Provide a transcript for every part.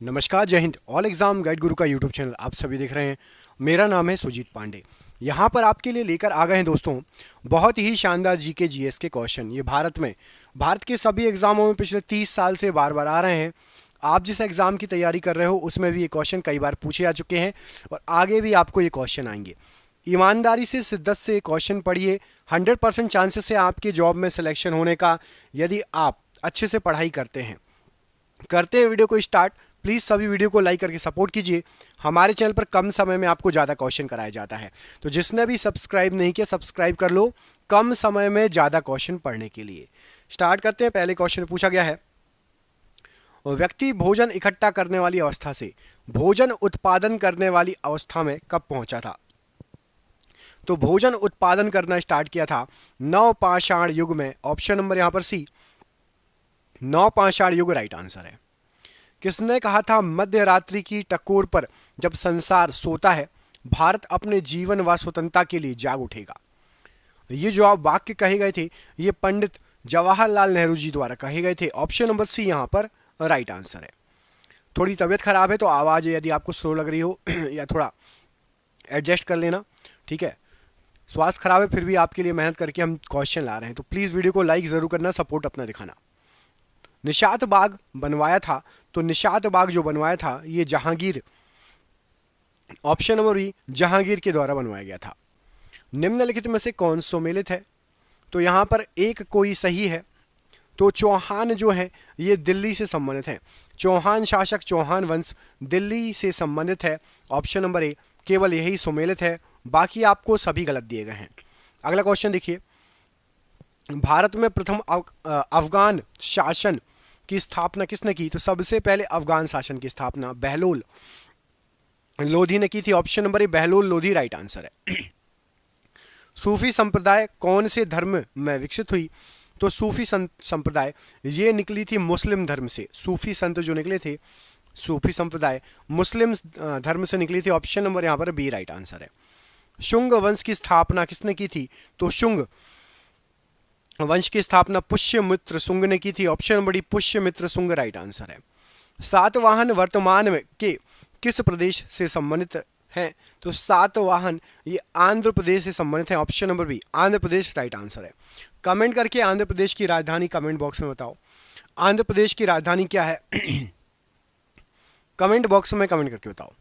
नमस्कार, जय Hind. All exam guide गुरु का यूट्यूब चैनल आप सभी देख रहे हैं। मेरा नाम है सुजीत पांडे। यहाँ पर आपके लिए लेकर आ गए हैं दोस्तों बहुत ही शानदार जीके जीएस के क्वेश्चन। ये भारत के सभी एग्जामों में पिछले 30 साल से बार बार आ रहे हैं। आप जिस एग्जाम की तैयारी कर रहे हो उसमें भी ये क्वेश्चन कई बार पूछे जा चुके हैं और आगे भी आपको ये क्वेश्चन आएंगे। ईमानदारी से, शिद्दत से क्वेश्चन पढ़िए। 100% चांसेस है आपके जॉब में सिलेक्शन होने का, यदि आप अच्छे से पढ़ाई करते हैं। वीडियो को स्टार्ट। प्लीज़ सभी वीडियो को लाइक करके सपोर्ट कीजिए। हमारे चैनल पर कम समय में आपको ज़्यादा क्वेश्चन कराया जाता है, तो जिसने भी सब्सक्राइब नहीं किया सब्सक्राइब कर लो, कम समय में ज़्यादा क्वेश्चन पढ़ने के लिए। स्टार्ट करते हैं। पहले क्वेश्चन पूछा गया है, व्यक्ति भोजन इकट्ठा करने वाली अवस्था से भोजन उत्पादन करने वाली अवस्था में कब पहुंचा था? तो भोजन उत्पादन करना स्टार्ट किया था नवपाषाण युग में। ऑप्शन नंबर यहां पर सी, नवपाषाण युग राइट आंसर है। किसने कहा था मध्य रात्रि की टकोर पर जब संसार सोता है भारत अपने जीवन व स्वतंत्रता के लिए जाग उठेगा? ये जो आप वाक्य कहे गए थे ये पंडित जवाहरलाल नेहरू जी द्वारा कहे गए थे। ऑप्शन नंबर सी यहां पर राइट आंसर है। थोड़ी तबीयत खराब है तो आवाज़ यदि आपको स्लो लग रही हो या थोड़ा एडजस्ट कर लेना, ठीक है। स्वास्थ्य खराब है फिर भी आपके लिए मेहनत करके हम क्वेश्चन ला रहे हैं, तो प्लीज़ वीडियो को लाइक ज़रूर करना, सपोर्ट अपना दिखाना। निशात बाग बनवाया था, तो निशात बाग जो बनवाया था ये Jahangir, option number B Jahangir के द्वारा बनवाया गया था। निम्नलिखित में से कौन सुमेलित है? तो यहाँ पर एक कोई सही है। तो चौहान जो है ये दिल्ली से संबंधित है। चौहान शासक, चौहान वंश दिल्ली से संबंधित है। ऑप्शन नंबर ए केवल यही सुमेलित है, बाकी आपको सभी गलत दिए गए हैं। अगला क्वेश्चन देखिए, भारत में प्रथम अफगान शासन की स्थापना किसने की? तो सबसे पहले अफगान शासन की स्थापना बहलोल लोधी ने की थी। ऑप्शन नंबर ए बहलोल लोधी राइट आंसर है। सूफी संप्रदाय कौन से धर्म में विकसित हुई? तो सूफी संप्रदाय ये निकली थी मुस्लिम धर्म से। सूफी संत जो निकले थे, सूफी संप्रदाय मुस्लिम धर्म से निकली थी। ऑप्शन नंबर यहाँ पर बी राइट आंसर है। शुंग वंश की स्थापना किसने की थी? तो शुंग वंश की स्थापना पुष्यमित्र शुंग ने की थी। Option number D Pushyamitra Shunga right answer है। सातवाहन वर्तमान में के किस प्रदेश से संबंधित हैं? तो सातवाहन ये आंध्र प्रदेश से संबंधित है। Option number B Andhra Pradesh right answer है। कमेंट करके आंध्र प्रदेश की राजधानी कमेंट बॉक्स में बताओ। आंध्र प्रदेश की राजधानी क्या है? कमेंट बॉक्स में कमेंट करके बताओ।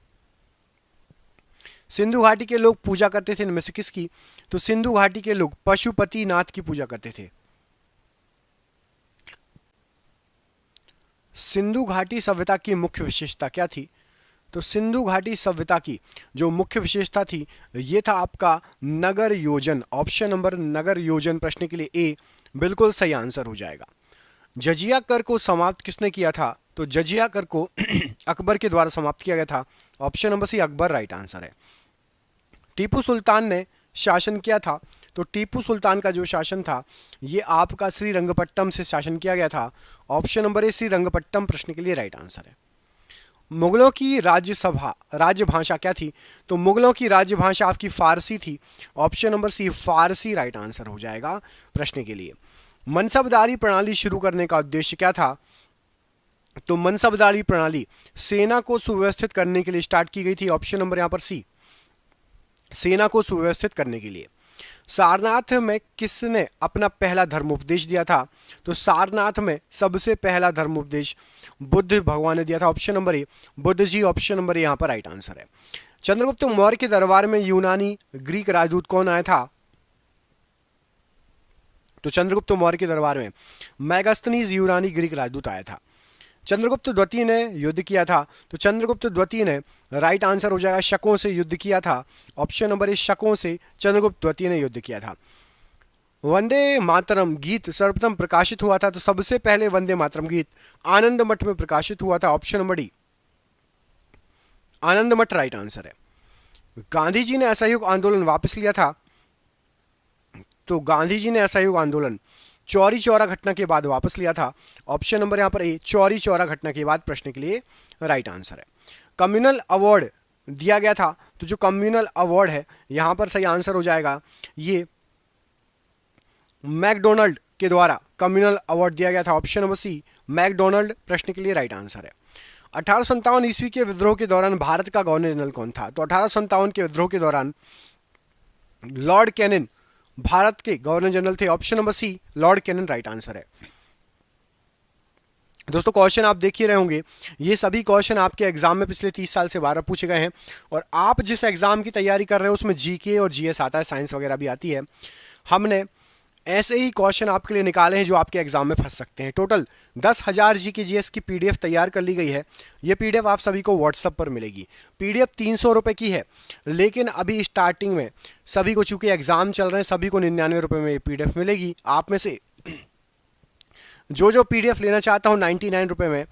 सिंधु घाटी के लोग पूजा करते थे इनमें से किसकी? तो सिंधु घाटी के लोग पशुपति नाथ की पूजा करते थे। सिंधु घाटी सभ्यता की मुख्य विशेषता क्या थी? तो सिंधु घाटी सभ्यता की जो मुख्य विशेषता थी ये था आपका नगर योजन। ऑप्शन नंबर नगर योजन प्रश्न के लिए ए बिल्कुल सही आंसर हो जाएगा। जजिया कर को समाप्त किसने किया था? तो जजिया कर को अकबर के द्वारा समाप्त किया गया था। Option number C Akbar right answer है। टीपू सुल्तान ने शासन किया था, तो टीपू सुल्तान का जो शासन था ये आपका श्रीरंगपट्टम से शासन किया गया था। ऑप्शन नंबर ए श्रीरंगपट्टम प्रश्न के लिए राइट आंसर है। मुगलों की राजभाषा क्या थी? तो मुगलों की राजभाषा आपकी फारसी थी। ऑप्शन नंबर सी फारसी राइट आंसर हो जाएगा प्रश्न के लिए। मनसबदारी प्रणाली शुरू करने का उद्देश्य क्या था? तो मनसबदारी प्रणाली सेना को सुव्यवस्थित करने के लिए स्टार्ट की गई थी। ऑप्शन नंबर यहाँ पर सी सेना को सुव्यवस्थित करने के लिए। सारनाथ में किसने अपना पहला धर्मोपदेश दिया था? तो सारनाथ में सबसे पहला धर्मोपदेश बुद्ध भगवान ने दिया था। Option number A Buddha ji, option number A यहाँ पर राइट आंसर है। चंद्रगुप्त मौर्य के दरबार में यूनानी ग्रीक राजदूत कौन आया था? तो चंद्रगुप्त मौर्य के दरबार में मैगस्थनीज यूनानी ग्रीक राजदूत आया था। चंद्रगुप्त द्वितीय ने युद्ध किया था, तो चंद्रगुप्त द्वितीय ने राइट आंसर हो जाएगा शकों से युद्ध किया था। ऑप्शन नंबर ए शकों से चंद्रगुप्त द्वितीय ने युद्ध किया था। वंदे मातरम गीत सर्वप्रथम प्रकाशित हुआ था, तो सबसे पहले वंदे मातरम गीत आनंद मठ में प्रकाशित हुआ था। ऑप्शन नंबर डी आनंद मठ राइट आंसर है। गांधी जी ने असहयोग आंदोलन वापस लिया था, तो गांधी जी ने असहयोग आंदोलन चौरी चौरा घटना के बाद वापस लिया था। ऑप्शन नंबर यहाँ पर ए चौरी चौरा घटना के बाद प्रश्न के लिए राइट आंसर है। कम्युनल अवार्ड दिया गया था, तो जो कम्युनल अवार्ड है यहाँ पर सही आंसर हो जाएगा ये मैकडोनल्ड के द्वारा कम्युनल अवार्ड दिया गया था। ऑप्शन नंबर सी मैकडोनल्ड प्रश्न के लिए राइट आंसर है। 1857 ईस्वी के विद्रोह के दौरान भारत का गवर्नर जनरल कौन था? तो 1857 के विद्रोह के दौरान लॉर्ड कैनिन भारत के गवर्नर जनरल थे। Option number C lord Canning right answer है। दोस्तों क्वेश्चन आप देख ही रहे होंगे, ये सभी क्वेश्चन आपके एग्जाम में पिछले 30 साल से 12 पूछे गए हैं, और आप जिस एग्जाम की तैयारी कर रहे हो उसमें जीके और जीएस आता है, साइंस वगैरह भी आती है। हमने ऐसे ही क्वेश्चन आपके लिए निकाले हैं जो आपके एग्जाम में फंस सकते हैं। टोटल 10,000 जीके जीएस की पीडीएफ तैयार कर ली गई है। ये पीडीएफ आप सभी को व्हाट्सएप पर मिलेगी। पीडीएफ 300 रुपये की है, लेकिन अभी स्टार्टिंग में सभी को, चूंकि एग्जाम चल रहे हैं, सभी को 99 रुपये में ये पीडीएफ मिलेगी। आप में से जो पीडीएफ लेना चाहता हूँ 99 रुपये में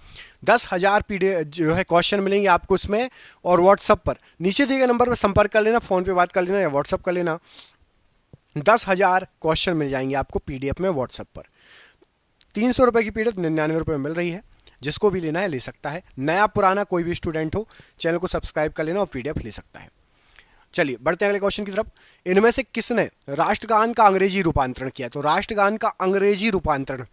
10,000 पीडीएफ जो है क्वेश्चन मिलेंगे आपको उसमें, और व्हाट्सएप पर नीचे दिए गए नंबर पर संपर्क कर लेना, फ़ोन पे बात कर लेना या व्हाट्सएप कर लेना। 10,000 क्वेश्चन मिल जाएंगे आपको पीडीएफ में व्हाट्सएप पर। 300 रुपये की पीडीएफ 99 रुपये में मिल रही है। जिसको भी लेना है ले सकता है, नया पुराना कोई भी स्टूडेंट हो, चैनल को सब्सक्राइब कर लेना और पीडीएफ ले सकता है। चलिए बढ़ते हैं अगले क्वेश्चन की तरफ। इनमें से किसने राष्ट्रगान का अंग्रेजी रूपांतरण किया? तो राष्ट्रगान का अंग्रेजी रूपांतरण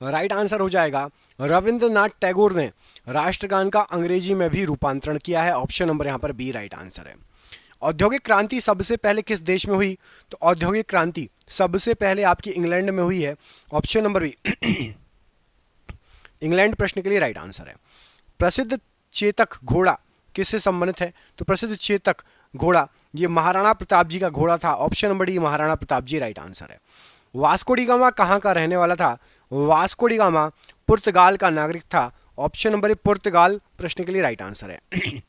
राइट आंसर हो जाएगा रविंद्रनाथ टैगोर ने राष्ट्रगान का अंग्रेजी में भी रूपांतरण किया है। ऑप्शन नंबर यहां पर बी राइट आंसर है। औद्योगिक क्रांति सबसे पहले किस देश में हुई? तो औद्योगिक क्रांति सबसे पहले आपकी इंग्लैंड में हुई है। ऑप्शन नंबर बी इंग्लैंड प्रश्न के लिए राइट आंसर है। प्रसिद्ध चेतक घोड़ा किससे संबंधित है? तो प्रसिद्ध चेतक घोड़ा ये महाराणा प्रताप जी का घोड़ा था। Option number D Maharana Pratap ji right answer है। वास्को डी गामा कहाँ का रहने वाला था? वास्को डी गामा पुर्तगाल का नागरिक था। ऑप्शन नंबर ए पुर्तगाल प्रश्न के लिए राइट आंसर है।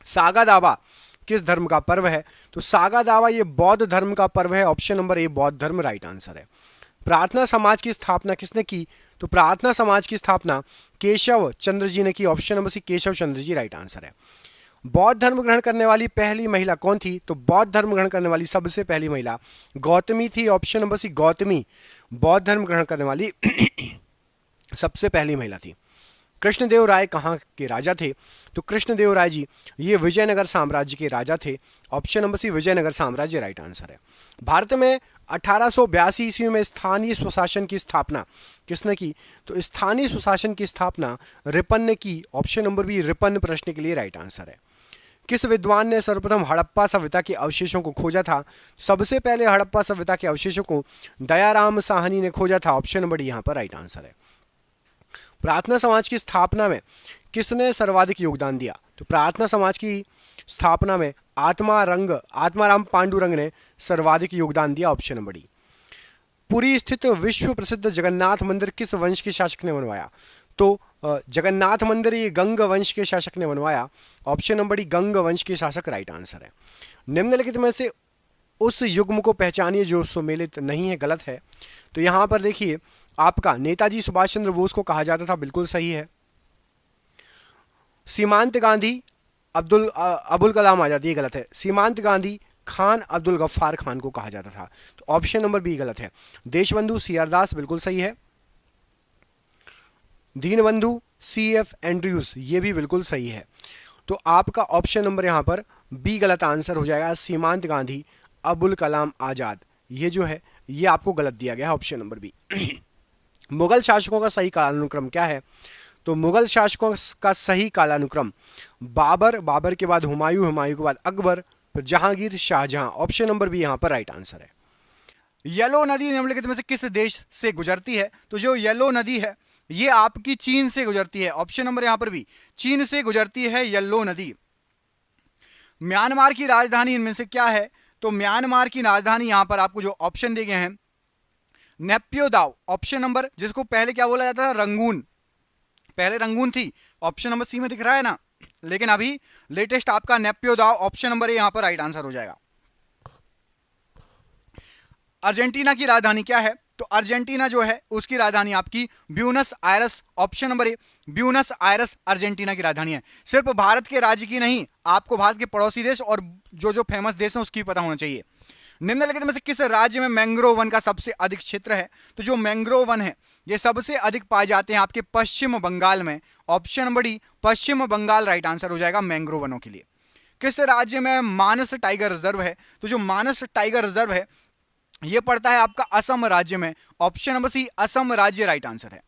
सागा दावा किस धर्म का पर्व है? तो सागा दावा ये बौद्ध धर्म का पर्व है। ऑप्शन नंबर ए बौद्ध धर्म राइट आंसर है। प्रार्थना समाज की स्थापना किसने की? तो प्रार्थना समाज की स्थापना केशव चंद्र जी ने की। ऑप्शन नंबर सी केशव चंद्र जी राइट आंसर है। बौद्ध धर्म ग्रहण करने वाली पहली महिला कौन थी? तो बौद्ध धर्म ग्रहण करने वाली सबसे पहली महिला गौतमी थी। ऑप्शन नंबर सी गौतमी बौद्ध धर्म ग्रहण करने वाली सबसे पहली महिला थी। कृष्णदेव राय कहाँ के राजा थे? तो कृष्णदेव राय जी ये विजयनगर साम्राज्य के राजा थे। ऑप्शन नंबर सी विजयनगर साम्राज्य राइट आंसर है। भारत में 1882 ईस्वी में स्थानीय स्वशासन की स्थापना किसने की? तो स्थानीय स्वशासन की स्थापना रिपन ने की। ऑप्शन नंबर बी रिपन प्रश्न के लिए राइट आंसर है। किस विद्वान ने सर्वप्रथम हड़प्पा सभ्यता के अवशेषों को खोजा था? सबसे पहले हड़प्पा सभ्यता के अवशेषों को दयाराम साहनी ने खोजा था। ऑप्शन नंबर डी यहाँ पर राइट आंसर है। प्रार्थना समाज की स्थापना में किसने सर्वाधिक योगदान दिया? तो प्रार्थना समाज की स्थापना में आत्माराम पांडुरंग ने सर्वाधिक योगदान दिया। Option number D. पुरी स्थित विश्व प्रसिद्ध जगन्नाथ मंदिर किस वंश के शासक ने बनवाया? तो जगन्नाथ मंदिर ये गंग वंश के शासक ने बनवाया। ऑप्शन नंबर डी गंग वंश के शासक राइट आंसर है। निम्नलिखित में से उस युग्म को पहचानिए जो सुमेलित नहीं है, गलत है। तो यहां पर देखिए आपका नेताजी सुभाष चंद्र बोस को कहा जाता था, बिल्कुल सही है। सीमांत गांधी अबुल कलाम आजाद ये गलत है। सीमांत गांधी खान अब्दुल गफ्फार खान को कहा जाता था। तो ऑप्शन नंबर बी गलत है। देशबंधु सीआर दास बिल्कुल सही है। दीनबंधु सीएफ एंड्रयूज ये भी बिल्कुल सही है। तो आपका ऑप्शन नंबर यहां पर बी गलत आंसर हो जाएगा। सीमांत गांधी अबुल कलाम आजाद ये जो है ये आपको गलत दिया गया है, ऑप्शन नंबर बी। मुगल शासकों का सही कालानुक्रम क्या है? तो मुगल शासकों का सही कालानुक्रम बाबर के बाद हुमायूं के बाद अकबर, फिर Jahangir, Shahjahan. Option number B यहां पर राइट आंसर है। येलो नदी निम्नलिखित में से किस देश से गुजरती है? तो जो येलो नदी है ये आपकी चीन से गुजरती है। ऑप्शन नंबर यहां पर भी चीन से गुजरती है येलो नदी। म्यांमार की राजधानी इनमें से क्या है? तो म्यांमार की राजधानी यहां पर आपको जो ऑप्शन दिए गए हैं नेप्योदाव। ऑप्शन नंबर, जिसको पहले क्या बोला जाता था? रंगून। पहले रंगून थी, ऑप्शन नंबर सी में दिख रहा है ना, लेकिन अभी लेटेस्ट आपका नेप्योदाव। ऑप्शन नंबर यहां पर राइट आंसर हो जाएगा। अर्जेंटीना की राजधानी क्या है? तो अर्जेंटीना जो है उसकी राजधानी आपकी Buenos Aires. Option number A Buenos Aires Argentina की राजधानी है। सिर्फ भारत के राज्य की नहीं, आपको भारत के पड़ोसी देश और जो फेमस देश हैं उसकी पता होना चाहिए। निम्नलिखित में से किस राज्य में मैंग्रोव वन का सबसे अधिक क्षेत्र है? तो जो मैंग्रोव वन है ये सबसे अधिक पाए जाते हैं आपके पश्चिम बंगाल में। ऑप्शन नंबर डी पश्चिम बंगाल राइट आंसर हो जाएगा मैंग्रोव वनों के लिए। किस राज्य में मानस टाइगर रिजर्व है? तो जो मानस टाइगर रिजर्व है ये पड़ता है आपका असम राज्य में। ऑप्शन नंबर सी असम राज्य राइट आंसर है।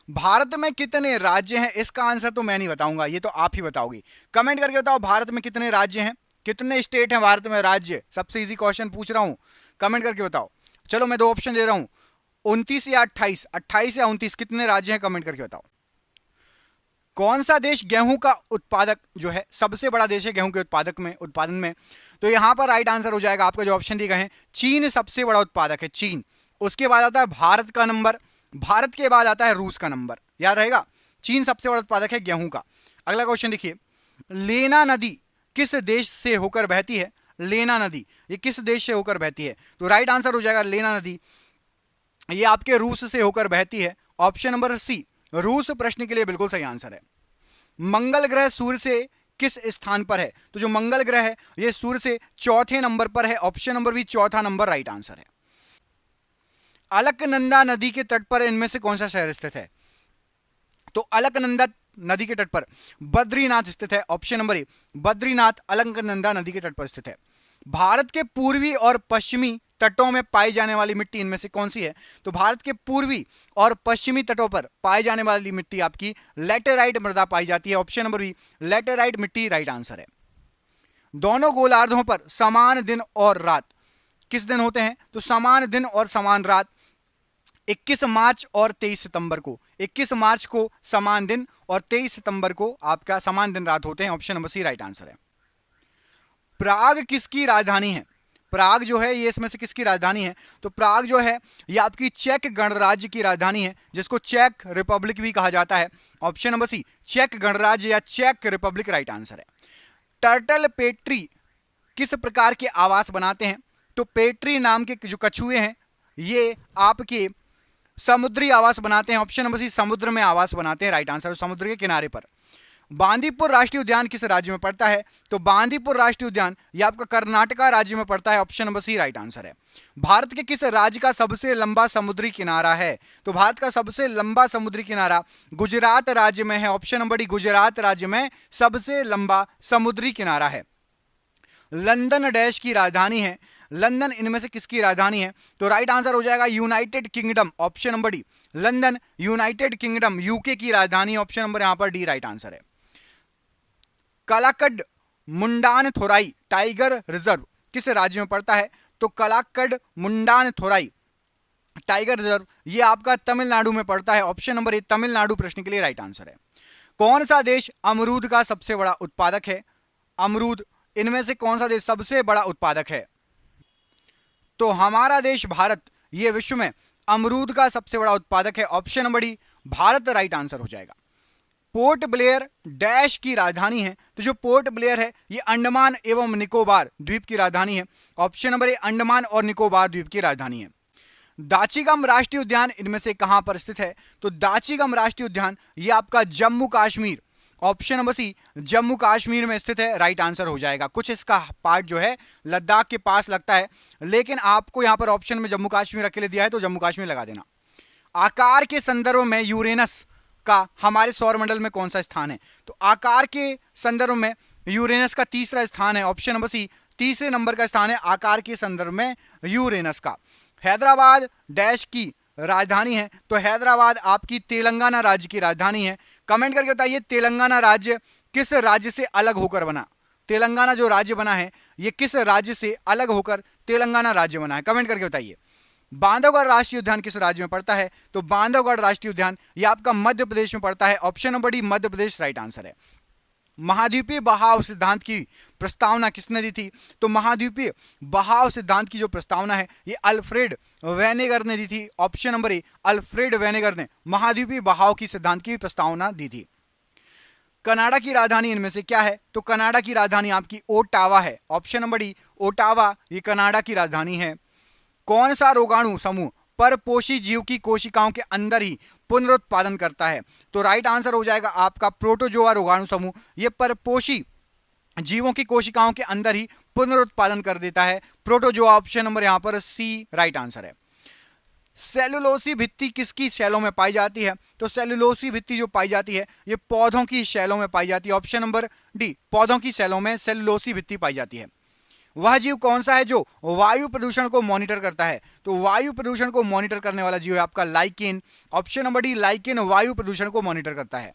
भारत में कितने राज्य हैं, इसका आंसर तो मैं नहीं बताऊंगा, ये तो आप ही बताओगे। कमेंट करके बताओ भारत में कितने राज्य हैं, कितने स्टेट हैं भारत में, राज्य। सबसे इजी क्वेश्चन पूछ रहा हूं, कमेंट करके बताओ। चलो मैं दो ऑप्शन दे रहा हूं, 29 या 28, 28 या 29, कितने राज्य हैं, कमेंट करके बताओ। कौन सा देश गेहूं का उत्पादक जो है, सबसे बड़ा देश है गेहूं के उत्पादन में? तो यहां पर राइट आंसर हो जाएगा आपका जो ऑप्शन दिए गए हैं, चीन सबसे बड़ा उत्पादक है, चीन। उसके बाद आता है भारत का नंबर, भारत के बाद आता है रूस का नंबर, याद रहेगा। चीन सबसे बड़ा उत्पादक है गेहूं का। अगला क्वेश्चन देखिए, लेना नदी किस देश से होकर बहती है? लेना नदी ये किस देश से होकर बहती है? तो राइट आंसर हो जाएगा लेना नदी, ये आपके रूस से होकर बहती है। ऑप्शन नंबर सी, रूस प्रश्न के लिए बिल्कुल सही आंसर है। मंगल ग्रह सूर्य से किस स्थान पर है? तो जो मंगल ग्रह है ये सूर्य से चौथे नंबर पर है। ऑप्शन नंबर बी, चौथा नंबर राइट आंसर है। अलकनंदा नदी के तट पर इनमें से कौन सा शहर स्थित है? तो अलकनंदा नदी के तट पर बद्रीनाथ स्थित है। ऑप्शन नंबर ए, बद्रीनाथ अलकनंदा नदी के तट पर स्थित है। भारत के पूर्वी और पश्चिमी तटों में पाई जाने वाली मिट्टी इनमें से कौन सी है? तो भारत के पूर्वी और पश्चिमी तटों पर पाई जाने वाली मिट्टी आपकी लैटेराइट मृदा पाई जाती है। ऑप्शन नंबर बी, लैटेराइट मिट्टी राइट आंसर है। दोनों गोलार्धों पर समान दिन और रात किस दिन होते हैं? तो समान दिन और समान रात 21 मार्च और 23 सितंबर को, 21 मार्च को समान दिन और 23 सितंबर को आपका समान दिन रात होते हैं। Option number C right answer है। प्राग किसकी राजधानी है? प्राग जो है ये इसमें से किसकी राजधानी है? तो प्राग जो है ये आपकी चेक गणराज्य की राजधानी है, जिसको चेक रिपब्लिक भी कहा जाता है। ऑप्शन नंबर सी, चेक गणराज्य या चेक रिपब्लिक राइट आंसर है। टर्टल पेट्री किस प्रकार के आवास बनाते हैं? तो पेट्री नाम के जो कछुए हैं ये आपके समुद्री आवास बनाते हैं। ऑप्शन नंबर सी, समुद्र में आवास बनाते हैं राइट आंसर, समुद्र के किनारे पर। बांदीपुर राष्ट्रीय उद्यान किस राज्य में पड़ता है? तो बांदीपुर राष्ट्रीय उद्यान ये आपका कर्नाटका राज्य में पड़ता है। Option number C right answer है। भारत के किस राज्य का सबसे लंबा समुद्री किनारा है? तो भारत का सबसे लंबा समुद्री किनारा गुजरात राज्य में है। ऑप्शन नंबर डी, गुजरात राज्य में सबसे लंबा समुद्री किनारा है। लंदन डैश की राजधानी है, लंदन इनमें से किसकी राजधानी है? तो राइट आंसर हो जाएगा United kingdom. Option number D, London United kingdom UK की राजधानी। ऑप्शन नंबर यहां पर डी राइट आंसर है। कलाकड मुंडान थोराई टाइगर रिजर्व किस राज्य में पड़ता है? तो कलाकड मुंडान थोराई टाइगर रिजर्व ये आपका तमिलनाडु में पड़ता है। ऑप्शन नंबर ए, तमिलनाडु प्रश्न के लिए राइट आंसर है। कौन सा देश अमरूद का सबसे बड़ा उत्पादक है? अमरूद इनमें से कौन सा देश सबसे बड़ा उत्पादक है? तो हमारा देश भारत ये विश्व में अमरूद का सबसे बड़ा उत्पादक है। Option number D, Bharat right answer हो जाएगा। पोर्ट ब्लेयर डैश की राजधानी है? तो जो पोर्ट ब्लेयर है ये अंडमान एवं निकोबार द्वीप की राजधानी है। ऑप्शन नंबर ए, अंडमान और निकोबार द्वीप की राजधानी है। दाचीगम राष्ट्रीय उद्यान इनमें से कहां पर स्थित है? तो दाचीगम राष्ट्रीय उद्यान ये आपका Jammu Kashmir, option number C, Jammu Kashmir में स्थित है राइट आंसर हो जाएगा। कुछ इसका पार्ट जो है लद्दाख के पास लगता है, लेकिन आपको यहां पर ऑप्शन में जम्मू कश्मीर अकेले दिया है तो जम्मू कश्मीर लगा देना। आकार के संदर्भ में यूरेनस का हमारे सौरमंडल में कौन सा स्थान है? तो आकार के संदर्भ में यूरेनस का तीसरा स्थान है। ऑप्शन नंबर सी, तीसरे नंबर का स्थान है आकार के संदर्भ में यूरेनस का। हैदराबाद डैश की राजधानी है? तो हैदराबाद आपकी तेलंगाना राज्य की राजधानी है। कमेंट करके बताइए तेलंगाना राज्य किस राज्य से अलग होकर बना? तेलंगाना जो राज्य बना है ये किस राज्य से अलग होकर तेलंगाना राज्य बना है? कमेंट करके बताइए। बांधवगढ़ राष्ट्रीय उद्यान किस राज्य में पड़ता है? तो बांधवगढ़ राष्ट्रीय उद्यान ये आपका मध्य प्रदेश में पड़ता है। Option number D, Madhya Pradesh right answer है। महाद्वीपीय बहाव सिद्धांत की प्रस्तावना किसने दी थी? तो महाद्वीपीय बहाव सिद्धांत की जो प्रस्तावना है ये अल्फ्रेड वेनेगर ने दी थी। ऑप्शन नंबर ए, अल्फ्रेड वेनेगर ने महाद्वीपीय बहाव की सिद्धांत की प्रस्तावना दी थी। कनाडा की राजधानी इनमें से क्या है? तो कनाडा की राजधानी आपकी ओटावा है। ऑप्शन नंबर डी, ओटावा ये कनाडा की राजधानी है। कौन सा रोगाणु समूह परपोषी जीव की कोशिकाओं के अंदर ही पुनरुत्पादन करता है? तो राइट आंसर हो जाएगा आपका प्रोटोजोआ रोगाणु समूह, ये परपोषी जीवों की कोशिकाओं के अंदर ही पुनरुत्पादन कर देता है प्रोटोजोआ। ऑप्शन नंबर यहां पर सी राइट आंसर है। सेलुलोसी भित्ति किसकी शैलों में पाई जाती है? तो सेलुलोसी भित्ति जो पाई जाती है ये पौधों की शैलों में पाई जाती है। ऑप्शन नंबर डी, पौधों की शैलों में सेलुलोसी भित्ति पाई जाती है। वह जीव कौन सा है जो वायु प्रदूषण को मॉनिटर करता है? तो वायु प्रदूषण को मॉनिटर करने वाला जीव है आपका lichen. Option number D, lichen वायु प्रदूषण को मॉनिटर करता है।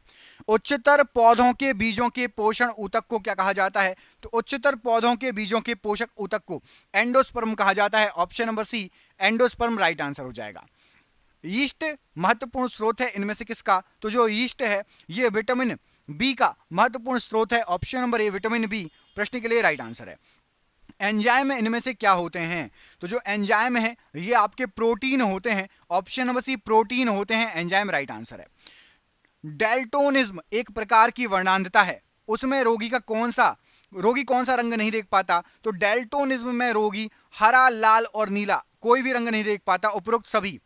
उच्चतर पौधों के बीजों के पोषण ऊतक को क्या कहा जाता है? तो उच्चतर पौधों के बीजों के पोषक ऊतक को एंडोस्पर्म कहा जाता है। Option number C, endosperm right answer हो जाएगा। यीस्ट महत्वपूर्ण स्रोत है इनमें से किसका? तो जो यीस्ट है ये विटामिन बी का महत्वपूर्ण स्रोत है। Option number A, vitamin B प्रश्न के लिए राइट आंसर है। एंजाइम इनमें से क्या होते हैं? तो जो एंजाइम है ये आपके प्रोटीन होते हैं। ऑप्शन नंबर सी, प्रोटीन होते हैं एंजाइम राइट आंसर है। डेल्टोनिज्म एक प्रकार की वर्णांधता है, उसमें रोगी कौन सा रंग नहीं देख पाता? तो डेल्टोनिज्म में रोगी हरा, लाल और नीला कोई भी रंग नहीं देख पाता। उपरोक्त सभी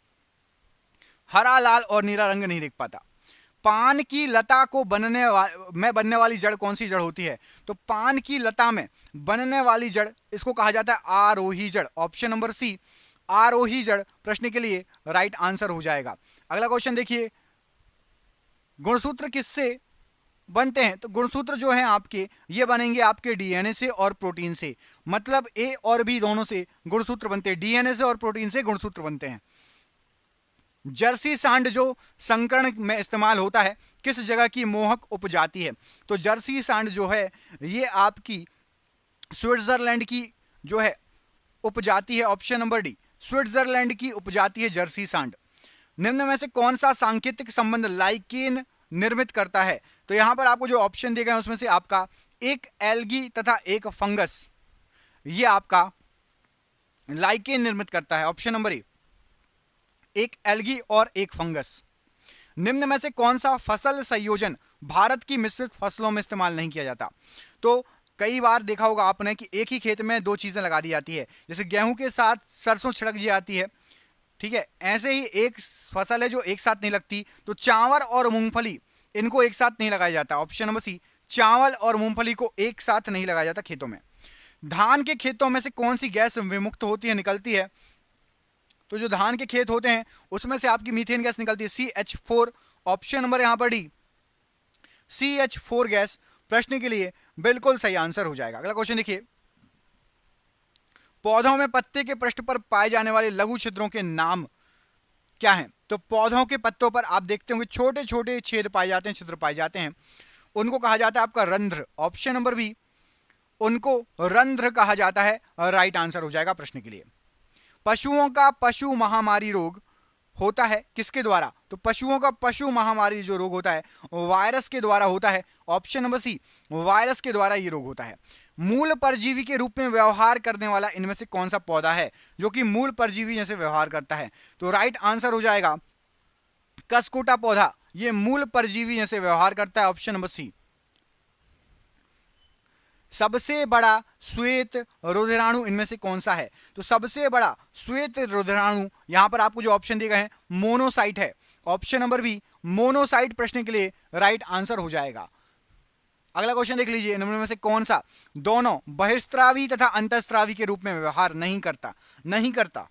हरा, लाल और नीला रंग नहीं देख पाता। पान की लता को बनने वाली जड़ कौन सी जड़ होती है? तो पान की लता में बनने वाली जड़ इसको कहा जाता है आरोही जड़। ऑप्शन नंबर सी, आरोही जड़ प्रश्न के लिए राइट आंसर हो जाएगा। अगला क्वेश्चन देखिए, गुणसूत्र किससे बनते हैं? तो गुणसूत्र जो है आपके ये बनेंगे आपके डीएनए से और प्रोटीन से, मतलब ए और बी दोनों से गुणसूत्र बनते हैं। डीएनए से और प्रोटीन से गुणसूत्र बनते हैं। जर्सी सांड जो संकरण में इस्तेमाल होता है किस जगह की मोहक उपजाति है? तो जर्सी सांड जो है ये आपकी स्विट्जरलैंड की जो है उपजाति है। ऑप्शन नंबर डी, स्विट्जरलैंड की उपजाति है जर्सी सांड। निम्न में से कौन सा सांकेतिक संबंध लाइकेन निर्मित करता है? तो यहां पर आपको जो ऑप्शन दिए गए हैं उसमें से आपका एक एल्गी तथा एक फंगस ये आपका लाइकेन निर्मित करता है। ऑप्शन नंबर ए, एक एल्गी और एक फंगस। निम्न में से कौन सा फसल संयोजन भारत की मिश्रित फसलों में इस्तेमाल नहीं किया जाता? तो कई बार देखा होगा आपने कि एक ही खेत में दो चीजें लगा दी जाती है, जैसे गेहूं के साथ सरसों छिड़क दी जाती है, ठीक है, ऐसे ही एक फसल है जो एक साथ नहीं लगती। तो चावल और मूंगफली इनको एक साथ नहीं लगाया जाता। ऑप्शन नंबर सी, चावल और मूंगफली को एक साथ नहीं लगाया जाता खेतों में। धान के खेतों में से कौन सी गैस विमुक्त होती है, निकलती है? तो जो धान के खेत होते हैं उसमें से आपकी मीथेन गैस निकलती है, CH4। ऑप्शन नंबर यहां पर डी, CH4 गैस प्रश्न के लिए बिल्कुल सही आंसर हो जाएगा। अगला क्वेश्चन देखिए, पौधों में पत्ते के पृष्ठ पर पाए जाने वाले लघु छिद्रों के नाम क्या हैं? तो पौधों के पत्तों पर आप देखते होंगे छोटे छोटे छेद पाए जाते हैं, छिद्र पाए जाते हैं, उनको कहा जाता है आपका रंध्र। ऑप्शन नंबर बी, उनको रंध्र कहा जाता है, राइट आंसर हो जाएगा प्रश्न के लिए। पशुओं का पशु महामारी रोग होता है किसके द्वारा? तो पशुओं का पशु महामारी जो रोग होता है वायरस के द्वारा होता है। ऑप्शन नंबर सी, वायरस के द्वारा ये रोग होता है। मूल परजीवी के रूप में व्यवहार करने वाला इनमें से कौन सा पौधा है जो कि मूल परजीवी जैसे व्यवहार करता है? तो राइट आंसर हो जाएगा कसकोटा पौधा, ये मूल परजीवी जैसे व्यवहार करता है। Option number C. सबसे बड़ा श्वेत रुधिराणु इनमें से कौन सा है? तो सबसे बड़ा श्वेत रुधिराणु यहां पर आपको जो ऑप्शन दिए गए हैं मोनोसाइट है। ऑप्शन नंबर बी, मोनोसाइट प्रश्न के लिए राइट आंसर हो जाएगा। अगला क्वेश्चन देख लीजिए, इनमें में से कौन सा दोनों बहिर्स्त्रावी तथा अंतःस्त्रावी के रूप में व्यवहार नहीं करता?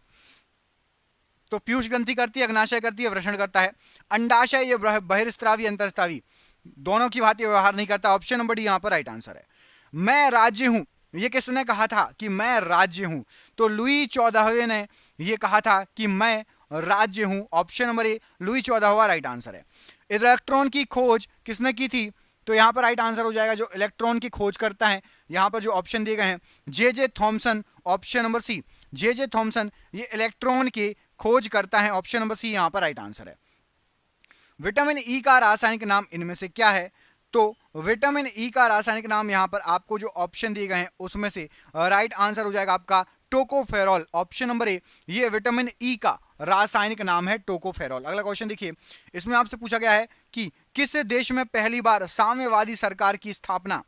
तो पीयूष ग्रंथि करती है, अग्नाशय करती है, वृषण करता है। अंडाशय ये बहिर्स्त्रावी अंतःस्त्रावी दोनों की भांति व्यवहार नहीं करता। ऑप्शन नंबर डी यहां पर राइट आंसर है। मैं राज्य हूं, ये किसने कहा था कि मैं राज्य हूं? तो लुई 14वें ने यह कहा था कि मैं राज्य हूं। ऑप्शन नंबर ए, लुई 14वां राइट आंसर है। इलेक्ट्रॉन की खोज किसने की थी? तो यहां पर राइट आंसर हो जाएगा जो इलेक्ट्रॉन की खोज करता है, यहां पर जो ऑप्शन दिए गए हैं J Thomson. Option number C, J Thomson ये इलेक्ट्रॉन की खोज करता है। ऑप्शन नंबर सी यहां पर राइट आंसर है। विटामिन ई का रासायनिक नाम इनमें से क्या है? तो विटामिन ई का रासायनिक नाम यहां पर आपको जो ऑप्शन दिए गए हैं उसमें से राइट आंसर हो जाएगा आपका टोकोफेरॉल। ऑप्शन नंबर ए, ये विटामिन ई का रासायनिक नाम है टोकोफेरॉल। अगला क्वेश्चन देखिए, इसमें आपसे पूछा गया है कि किस देश में पहली बार साम्यवादी सरकार की स्थापना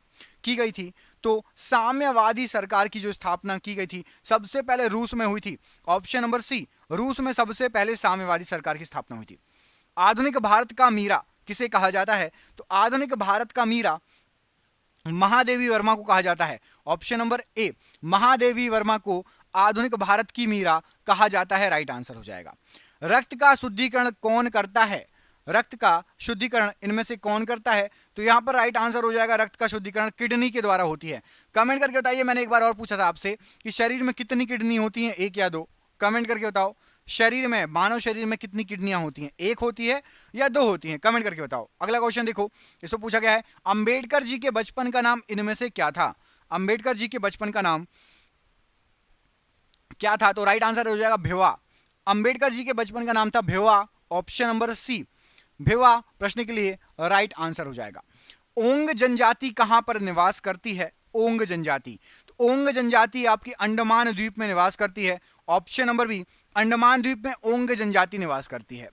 की गई थी? तो साम्यवादी सरकार की जो स्थापना की गई थी सबसे पहले रूस में हुई थी। ऑप्शन नंबर सी, रूस में सबसे पहले साम्यवादी सरकार की स्थापना हुई थी। आधुनिक भारत का मीरा किसे कहा जाता है? तो आधुनिक भारत का मीरा महादेवी वर्मा को कहा जाता है। ऑप्शन नंबर ए, महादेवी वर्मा को आधुनिक भारत की मीरा कहा जाता है, राइट आंसर हो जाएगा। रक्त का शुद्धिकरण कौन करता है? रक्त का शुद्धिकरण इनमें से कौन करता है? तो यहाँ पर राइट आंसर हो जाएगा रक्त का शुद्धिकरण किडनी के द्वारा होती है। कमेंट करके बताइए, मैंने एक बार और पूछा था आपसे कि शरीर में कितनी किडनी होती हैं, एक या दो? कमेंट करके बताओ, शरीर में, मानव शरीर में कितनी किडनियां होती हैं, एक होती है या दो होती हैं? कमेंट करके बताओ। अगला क्वेश्चन देखो, इसको पूछा गया है अंबेडकर जी के बचपन का नाम इनमें से क्या था? अंबेडकर जी के बचपन का नाम क्या था? तो राइट आंसर हो जाएगा भिवा। अंबेडकर जी के बचपन का नाम था Bhiva, option number C Bhiva प्रश्न के लिए राइट आंसर हो जाएगा। ओंग जनजाति कहां पर निवास करती है? ओंग जनजाति, तो ओंग जनजाति आपकी अंडमान द्वीप में निवास करती है, ऑप्शन नंबर बी अंडमान द्वीप में ओंग जनजाति निवास करती है।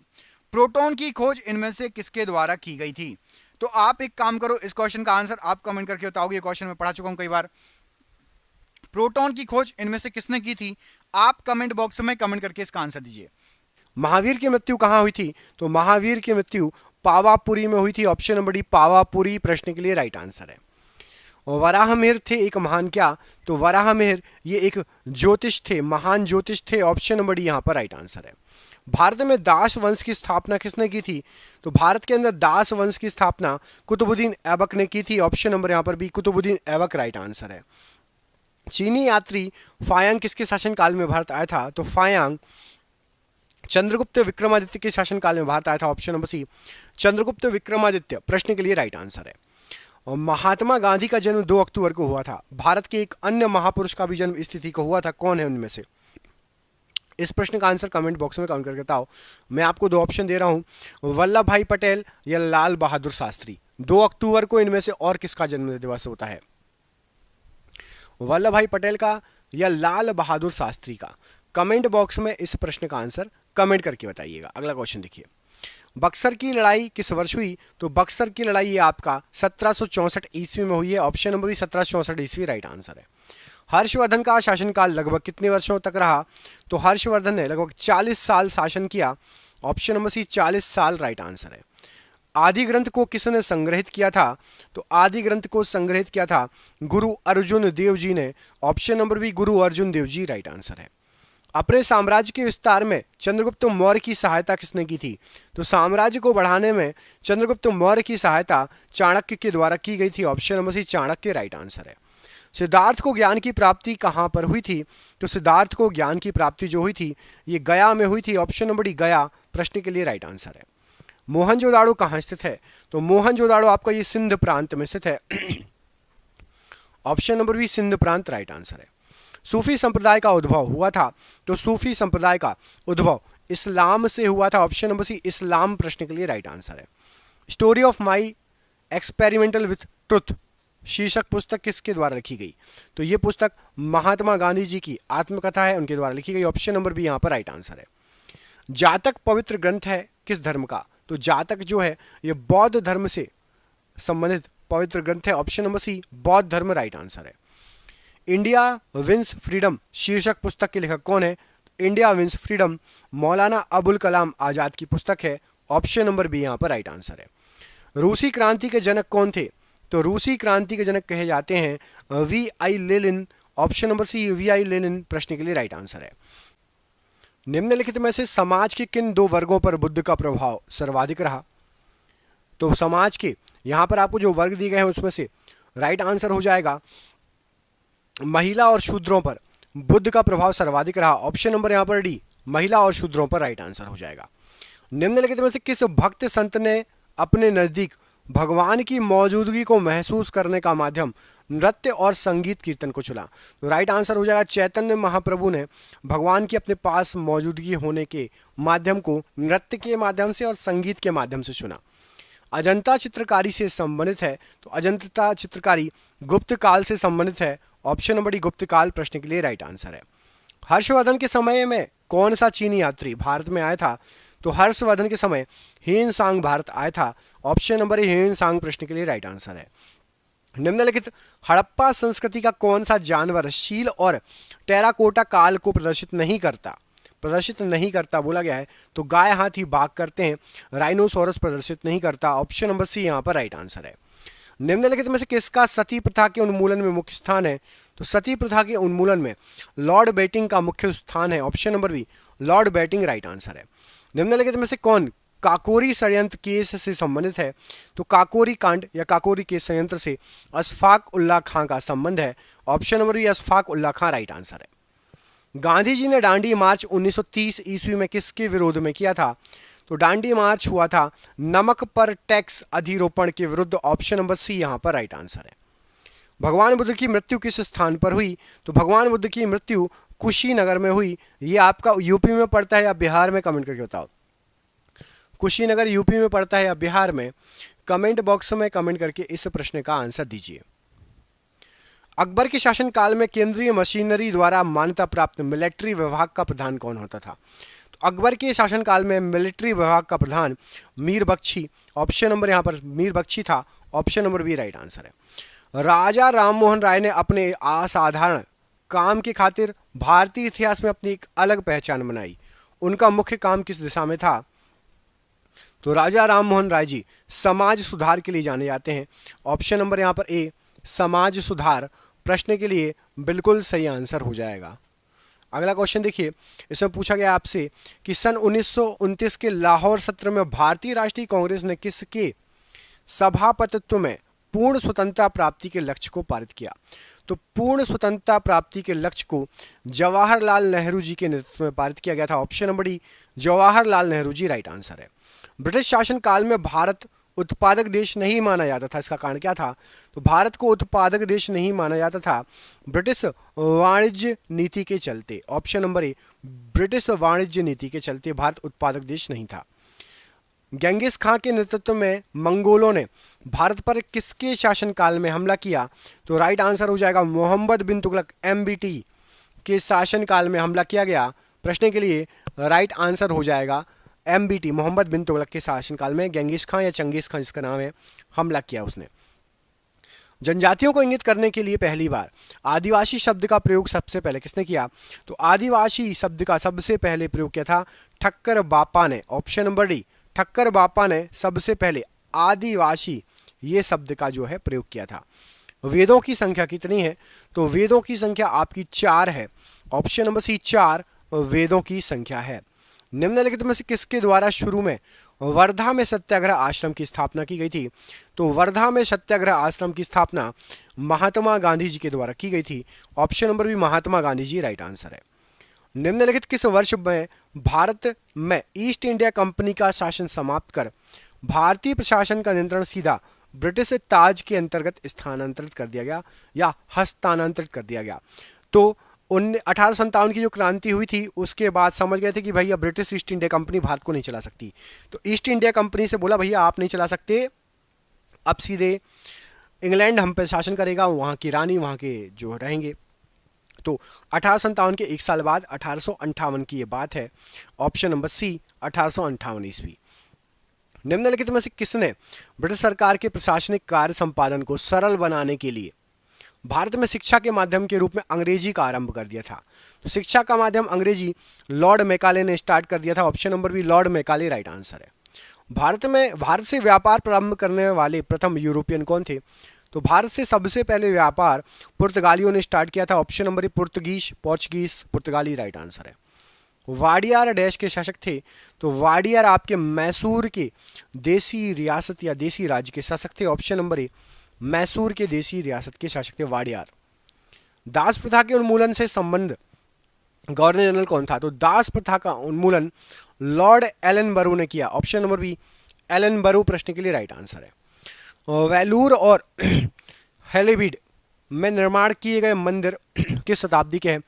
प्रोटॉन की खोज इनमें से किसके द्वारा की गई थी? तो आप एक काम करो, इस क्वेश्चन का आंसर आप कमेंट करके बताओगे, ये क्वेश्चन मैं पढ़ा चुका हूं कई बार। प्रोटॉन की खोज इनमें से किसने की थी? आप कमेंट बॉक्स में कमेंट करके इसका आंसर दीजिए। महावीर की मृत्यु कहाँ हुई थी? तो महावीर की मृत्यु पावापुरी में हुई थी, ऑप्शन नंबर डी पावापुरी प्रश्न के लिए राइट आंसर है। और वराहमिहिर थे एक महान क्या? तो वराहमिहिर ये एक ज्योतिष थे, महान ज्योतिष थे, ऑप्शन नंबर डी यहाँ पर राइट आंसर है। भारत में दास वंश की स्थापना किसने की थी? तो भारत के अंदर दास वंश की स्थापना कुतुबुद्दीन ऐबक ने की थी, ऑप्शन नंबर यहाँ पर B Qutubuddin Aibak right answer है। चीनी यात्री फायांग किसके शासनकाल में भारत आया था? तो फायांग चंद्रगुप्त विक्रमादित्य के शासनकाल में भारत आया था, option number C Chandragupta Vikramaditya प्रश्न के लिए राइट आंसर है। और महात्मा गांधी का जन्म 2 अक्टूबर को हुआ था। भारत के एक अन्य महापुरुष का भी जन्म इस तिथि को हुआ था, कौन है उनमें से? इस प्रश्न का आंसर कमेंट बॉक्स में कमेंट करके बताओ। मैं आपको 2 ऑप्शन दे रहा हूं, वल्लभ भाई पटेल या लाल बहादुर शास्त्री। 2 अक्टूबर को इनमें से और किसका जन्म दिवस होता है? वल्लभ भाई पटेल का या लाल बहादुर शास्त्री का? कमेंट बॉक्स में इस प्रश्न का आंसर कमेंट करके बताइएगा। अगला क्वेश्चन देखिए, बक्सर की लड़ाई किस वर्ष हुई? तो बक्सर की लड़ाई ये आपका 1764 ईस्वी में हुई है, ऑप्शन नंबर 1764 ईस्वी राइट आंसर है। हर्षवर्धन का शासनकाल लगभग कितने वर्षों तक रहा? तो हर्षवर्धन ने लगभग 40 साल शासन किया, ऑप्शन नंबर सी 40 साल राइट आंसर है। आदि ग्रंथ को किसने संग्रहित किया था? तो आदि ग्रंथ को संग्रहित किया था गुरु अर्जुन देव जी ने, ऑप्शन नंबर बी गुरु अर्जुन देव जी राइट आंसर है। अपने साम्राज्य के विस्तार में चंद्रगुप्त मौर्य की सहायता किसने की थी? तो साम्राज्य को बढ़ाने में चंद्रगुप्त मौर्य की सहायता चाणक्य के द्वारा की गई थी, option number C Chanakya right answer है। सिद्धार्थ को ज्ञान की प्राप्ति कहाँ पर हुई थी? तो सिद्धार्थ को ज्ञान की प्राप्ति जो हुई थी ये गया में हुई थी, ऑप्शन नंबर डी गया प्रश्न के लिए राइट आंसर है। मोहनजोदाड़ो कहाँ स्थित है? तो मोहनजोदाड़ो आपका ये सिंध प्रांत में स्थित है, ऑप्शन नंबर बी सिंध प्रांत राइट आंसर है। सूफी संप्रदाय का उद्भव हुआ था? तो सूफी संप्रदाय का उद्भव इस्लाम से हुआ था, ऑप्शन नंबर सी इस्लाम प्रश्न के लिए राइट आंसर है। Story of my experimental with truth शीर्षक पुस्तक किसके द्वारा लिखी गई? तो ये पुस्तक महात्मा गांधी जी की आत्मकथा है, उनके द्वारा लिखी गई, ऑप्शन नंबर बी यहाँ पर राइट आंसर है। जातक पवित्र ग्रंथ है किस धर्म का? तो जातक जो है ये बौद्ध धर्म से संबंधित पवित्र ग्रंथ है, ऑप्शन नंबर सी बौद्ध धर्म राइट आंसर है। इंडिया विंस फ्रीडम शीर्षक पुस्तक के लेखक कौन है? India wins freedom Maulana Abul Kalam Azad की पुस्तक है, ऑप्शन नंबर बी यहाँ पर राइट आंसर है। रूसी क्रांति के जनक कौन थे? तो रूसी क्रांति के जनक कहे जाते हैं V I Lenin, option number C V I Lenin प्रश्न के लिए राइट आंसर है। निम्नलिखित में से समाज के किन 2 वर्गों पर बुद्ध का प्रभाव सर्वाधिक रहा? तो समाज के यहां पर आपको जो वर्ग दिए गए हैं उसमें से राइट आंसर हो जाएगा महिला और शूद्रों पर बुद्ध का प्रभाव सर्वाधिक रहा, ऑप्शन नंबर यहां पर डी महिला और शूद्रों पर राइट आंसर हो जाएगा। निम्नलिखित में से किस भक्त संत ने अपने नजदीक भगवान की मौजूदगी को महसूस करने का माध्यम नृत्य और संगीत कीर्तन को चुना? तो राइट आंसर हो जाएगा चैतन्य महाप्रभु ने भगवान की अपने पास मौजूदगी होने के माध्यम को नृत्य के माध्यम से और संगीत के माध्यम से चुना। अजंता चित्रकारी से संबंधित है? तो अजंता चित्रकारी गुप्त काल से संबंधित है, ऑप्शन नंबर डी गुप्त काल प्रश्न के लिए राइट आंसर है। हर्षवर्धन के समय में कौन सा चीनी यात्री भारत में आया था? तो हर्षवर्धन के समय ह्वेन सांग भारत आया था, ऑप्शन नंबर ए ह्वेन सांग प्रश्न के लिए राइट आंसर है। निम्नलिखित हड़प्पा संस्कृति का कौन सा जानवर शील और टेराकोटा काल को प्रदर्शित नहीं करता बोला गया है? तो गाय हाथी बाघ करते हैं, राइनोसोरस प्रदर्शित नहीं करता, ऑप्शन नंबर सी यहाँ पर राइट आंसर है। निम्नलिखित में से किसका सती प्रथा के उन्मूलन में मुख्य स्थान है? तो सती प्रथा के उन्मूलन में लॉर्ड बेटिंग का मुख्य स्थान है, option number B lord Bentinck right answer है। निम्नलिखित में से कौन काकोरी षड्यंत्र केस से संबंधित है? तो काकोरी कांड या काकोरी केस संयंत्र से अशफाक उल्लाह खां का संबंध है। Option number B Ashfaq Ullah Khan right answer है। गांधी जी ने दांडी मार्च 1930 ईस्वी में किसके विरोध में किया था? तो दांडी मार्च हुआ था नमक पर टैक्स अधिरोपण के विरुद्ध। ऑप्शन नंबर सी यहां पर राइट आंसर है। भगवान बुद्ध की मृत्यु किस स्थान पर हुई? तो भगवान बुद्ध की मृत्यु कुशीनगर में हुई। ये आपका यूपी में पड़ता है या बिहार में? कमेंट करके बताओ। कुशीनगर यूपी में पड़ता है या बिहार में? कमेंट बॉक्स में कमेंट करके इस प्रश्न का आंसर दीजिए। अकबर के शासनकाल में केंद्रीय मशीनरी द्वारा मान्यता प्राप्त मिलिट्री विभाग का प्रधान कौन होता था? तो अकबर के शासनकाल में मिलिट्री विभाग का प्रधान मीर बख्शी, ऑप्शन नंबर यहां पर मीर बख्शी था। Option number B right answer है। राजा राममोहन राय ने अपने असाधारण काम की खातिर भारतीय इतिहास में अपनी एक अलग पहचान बनाई। उनका मुख्य काम किस दिशा में था? तो राजा राममोहन राय जी समाज सुधार के लिए जाने जाते हैं। ऑप्शन नंबर यहां पर ए समाज सुधार प्रश्न के लिए बिल्कुल सही आंसर हो जाएगा। अगला क्वेश्चन देखिए, इसमें पूछा गया आपसे कि सन 1929 के लाहौर सत्र में भारतीय राष्ट्रीय कांग्रेस ने किसके सभापतित्व में पूर्ण स्वतंत्रता प्राप्ति के लक्ष्य को पारित किया? तो पूर्ण स्वतंत्रता प्राप्ति के लक्ष्य को जवाहरलाल नेहरू जी के नेतृत्व में पारित किया गया था। Option number D Jawaharlal Nehru ji right answer है। ब्रिटिश शासन काल में भारत उत्पादक देश नहीं माना जाता था। इसका कारण क्या था? तो भारत को उत्पादक देश नहीं माना जाता था ब्रिटिश वाणिज्य नीति के चलते। ऑप्शन नंबर ए ब्रिटिश वाणिज्य नीति के चलते भारत उत्पादक देश नहीं था। गेंगिस खां के नेतृत्व में मंगोलों ने भारत पर किसके शासनकाल में हमला किया? तो राइट आंसर हो जाएगा मोहम्मद बिन तुगलक MBT के शासनकाल में हमला किया गया। प्रश्न के लिए राइट आंसर हो जाएगा MBT मोहम्मद बिन तुगलक के शासनकाल में गेंगिस खां या चंगेज खां जिसका नाम है हमला किया उसने। जनजातियों को इंगित करने के लिए पहली बार आदिवासी शब्द का प्रयोग सबसे पहले किसने किया? तो आदिवासी शब्द का सबसे पहले प्रयोग किया था ठक्कर बापा ने। ऑप्शन नंबर डी ठक्कर बापा ने सबसे पहले आदिवासी ये शब्द का जो है प्रयोग किया था। वेदों की संख्या कितनी है? तो वेदों की संख्या आपकी 4 है। ऑप्शन नंबर सी 4 वेदों की संख्या है। निम्नलिखित में से किसके द्वारा शुरू में वर्धा में सत्याग्रह आश्रम की स्थापना की गई थी? तो वर्धा में सत्याग्रह आश्रम की स्थापना महात्मा गांधी जी के द्वारा की गई थी। Option number B Mahatma Gandhi ji right answer है। निम्नलिखित किस वर्ष में भारत में ईस्ट इंडिया कंपनी का शासन समाप्त कर भारतीय प्रशासन का नियंत्रण सीधा ब्रिटिश ताज के अंतर्गत स्थानांतरित कर दिया गया या हस्तांतरित कर दिया गया? तो 1857 की जो क्रांति हुई थी उसके बाद समझ गए थे कि भैया British east India company Bharat को नहीं चला सकती। तो ईस्ट इंडिया कंपनी से बोला भैया आप नहीं चला सकते, अब सीधे इंग्लैंड हम पे शासन करेगा, वहाँ की रानी वहाँ के जो रहेंगे। तो 1857 के 1 साल बाद 1858 की ये बात है। ऑप्शन नंबर सी 1858 ईस्वी। निम्नलिखित में से किसने ब्रिटिश सरकार के प्रशासनिक कार्य संपादन को सरल बनाने के लिए भारत में शिक्षा के माध्यम के रूप में अंग्रेजी का आरंभ कर दिया था? तो शिक्षा का माध्यम अंग्रेजी लॉर्ड मैकाले ने स्टार्ट कर दिया था। Option number B lord Macaulay right answer है। भारत से व्यापार प्रारंभ करने वाले प्रथम यूरोपियन कौन थे? तो भारत से सबसे पहले व्यापार पुर्तगालियों ने स्टार्ट किया था। ऑप्शन नंबर पोर्चुगीज पुर्तगाली राइट आंसर है। वाडियार डैश के शासक थे? तो वाडियार आपके मैसूर के देसी रियासत या देसी राज्य के शासक थे। ऑप्शन नंबर ए मैसूर के देसी रियासत के शासक थे वाडियार। दास प्रथा के उन्मूलन से संबंध गवर्नर जनरल कौन था? तो दास प्रथा का उन्मूलन लॉर्ड एलन बरू ने किया। ऑप्शन नंबर बी एलन बरू प्रश्न के लिए राइट आंसर है। वेलूर और हेलेबीड में निर्माण किए गए मंदिर किस शताब्दी के हैं?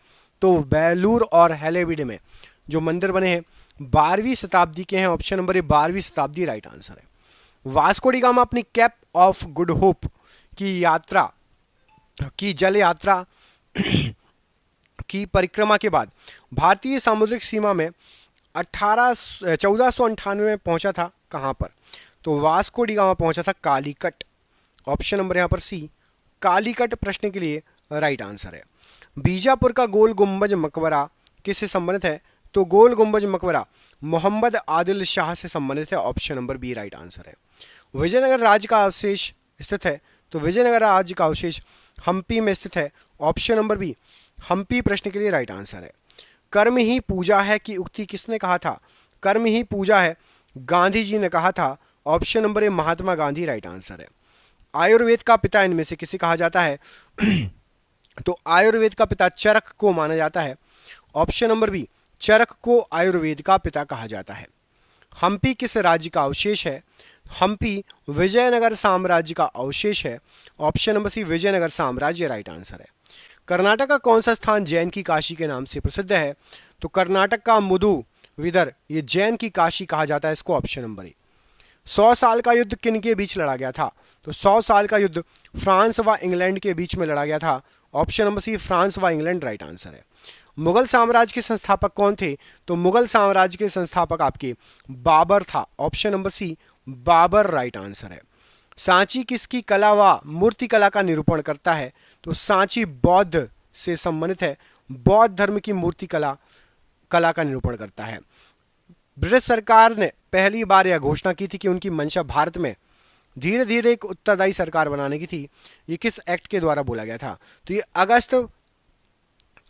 तो वेलूर और हेलेबीड में जो मंदिर बने हैं 12वीं शताब्दी के हैं। ऑप्शन नंबर ए 12वीं शताब्दी राइट आंसर है। वास्को डी गामा अपनी कैप ऑफ गुड होप की जल यात्रा की परिक्रमा के बाद भारतीय सामुद्रिक सीमा में 1498 में पहुंचा था। कहां पर? तो वास्को डी गामा पहुंचा था कालीकट। ऑप्शन नंबर यहां पर सी कालीकट प्रश्न के लिए राइट आंसर है। बीजापुर का गोल गुंबज मकबरा किससे संबंधित है? तो गोल गुंबज मकबरा मोहम्मद आदिल शाह से संबंधित है। Option number B right answer है। विजयनगर राज्य का अवशेष स्थित है? तो विजयनगर राज्य का अवशेष हम्पी में स्थित है। ऑप्शन नंबर बी हम्पी प्रश्न के लिए राइट आंसर है। कर्म ही पूजा है की उक्ति किसने कहा था? कर्म ही पूजा है गांधी जी ने कहा था? ऑप्शन नंबर ए महात्मा गांधी राइट आंसर है। आयुर्वेद का पिता इनमें से किसे कहा जाता है? तो आयुर्वेद का पिता चरक को माना जाता है। ऑप्शन नंबर बी, चरक को आयुर्वेद का पिता कहा जाता है। हम्पी किस राज्य का अवशेष है? हम्पी विजयनगर साम्राज्य का अवशेष है। ऑप्शन नंबर सी, विजयनगर साम्राज्य राइट आंसर है। कर्नाटक का कौन सा स्थान जैन की काशी के नाम से प्रसिद्ध है? तो कर्नाटक का मधुविदर, ये जैन की काशी कहा जाता है इसको। ऑप्शन नंबर ए। 100 साल का युद्ध किन के बीच लड़ा गया था? तो 100 साल का युद्ध फ्रांस व इंग्लैंड के बीच में लड़ा गया था। ऑप्शन नंबर सी, फ्रांस व इंग्लैंड राइट आंसर है। मुगल साम्राज्य के संस्थापक कौन थे? तो मुगल साम्राज्य के संस्थापक आपके बाबर था। Option number C, Babur right answer है। सांची किसकी कला व मूर्ति कला का निरूपण करता है? तो सांची बौद्ध से संबंधित है, बौद्ध धर्म की मूर्ति कला का निरूपण करता है। ब्रिटिश सरकार ने पहली बार यह घोषणा की थी कि उनकी मंशा भारत में धीरे धीरे एक उत्तरदायी सरकार बनाने की थी। ये किस एक्ट के द्वारा बोला गया था? तो ये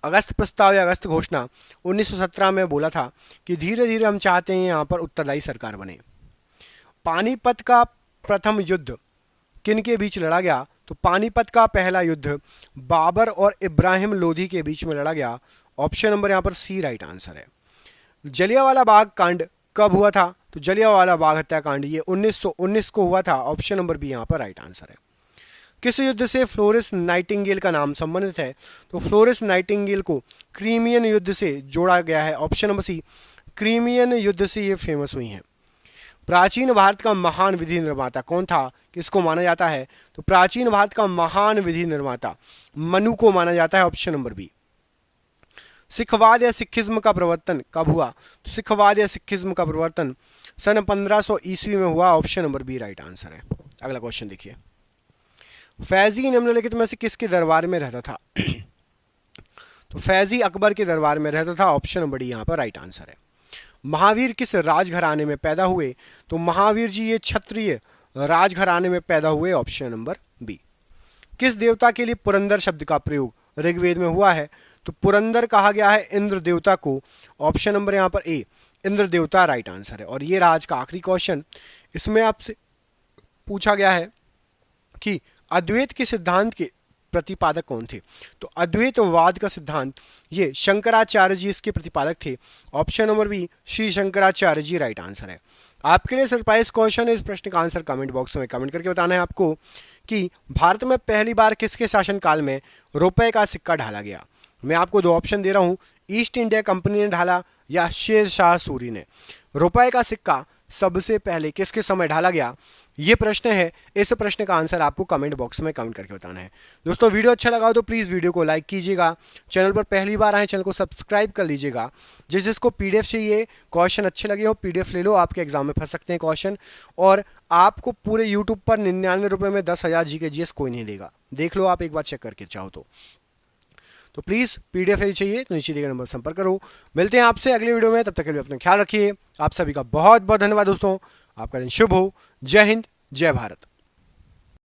अगस्त प्रस्ताव या अगस्त घोषणा 1917 में बोला था कि धीरे धीरे हम चाहते हैं यहाँ पर उत्तरदायी सरकार बने। पानीपत का प्रथम युद्ध किन के बीच लड़ा गया? तो पानीपत का पहला युद्ध बाबर और इब्राहिम लोधी के बीच में लड़ा गया। ऑप्शन नंबर यहाँ पर सी राइट आंसर है। जलियांवाला बाग कांड कब हुआ था? तो जलियांवाला बाग हत्याकांड ये 1919 को हुआ था। ऑप्शन नंबर बी यहाँ पर राइट आंसर है। किस युद्ध से फ्लोरेंस नाइटिंगेल का नाम संबंधित है? तो फ्लोरेंस नाइटिंगेल को क्रीमियन युद्ध से जोड़ा गया है। ऑप्शन नंबर सी, क्रीमियन युद्ध से ये फेमस हुई हैं। प्राचीन भारत का महान विधि निर्माता कौन था? किसको माना जाता है? तो प्राचीन भारत का महान विधि निर्माता मनु को माना जाता है। Option number B. सिखवाद या सिखिज्म का प्रवर्तन कब हुआ? तो सिखवाद या सिखिज्म का प्रवर्तन सन 1500 ईस्वी में हुआ। Option number B right answer है। अगला क्वेश्चन देखिए, फैजी निम्नलिखित में से किसके दरबार में रहता था? तो फैजी अकबर के दरबार में रहता था। ऑप्शन नंबर डी यहाँ पर राइट आंसर है। महावीर किस राजघराने में पैदा हुए? तो महावीर जी ये क्षत्रिय राजघराने में पैदा हुए। Option number B. किस देवता के लिए पुरंदर शब्द का प्रयोग ऋग्वेद में हुआ है? तो पुरंदर कहा गया है इंद्र देवता को। ऑप्शन नंबर यहाँ पर ए, इंद्र देवता राइट आंसर है। और ये रहा आज का आखिरी क्वेश्चन। इसमें आपसे पूछा गया है कि अद्वैत के सिद्धांत के प्रतिपादक कौन थे? तो अद्वैतवाद का सिद्धांत ये शंकराचार्य जी इसके प्रतिपादक थे। Option number B, Shri Shankaracharya ji right answer है। आपके लिए सरप्राइज क्वेश्चन है। इस प्रश्न का आंसर कमेंट बॉक्स में कमेंट करके बताना है आपको कि भारत में पहली बार किसके शासनकाल में रुपए का सिक्का ढाला गया? मैं आपको दो ऑप्शन दे रहा हूं, ईस्ट इंडिया कंपनी ने ढाला या शेर शाह सूरी ने। रुपए का सिक्का सबसे पहले किसके समय ढाला गया? ये प्रश्न है। इस प्रश्न का आंसर आपको कमेंट बॉक्स में कमेंट करके बताना है। दोस्तों वीडियो अच्छा लगा हो तो प्लीज़ वीडियो को लाइक कीजिएगा। चैनल पर पहली बार आए चैनल को सब्सक्राइब कर लीजिएगा। जिसको पीडीएफ चाहिए, क्वेश्चन अच्छे लगे हो पीडीएफ ले लो, आपके एग्जाम में फंस सकते हैं क्वेश्चन। और आपको पूरे यूट्यूब पर 99 रुपये में 10,000 जीके जीएस कोई नहीं देगा। देख लो आप एक बार चेक करके चाहो तो प्लीज़ पीडीएफ यदि चाहिए तो नीचे दिए गए नंबर संपर्क करो। मिलते हैं आपसे अगले वीडियो में, तब तक के लिए अपना ख्याल रखिए। आप सभी का बहुत बहुत धन्यवाद दोस्तों। आपका दिन शुभ हो। जय हिंद, जय भारत।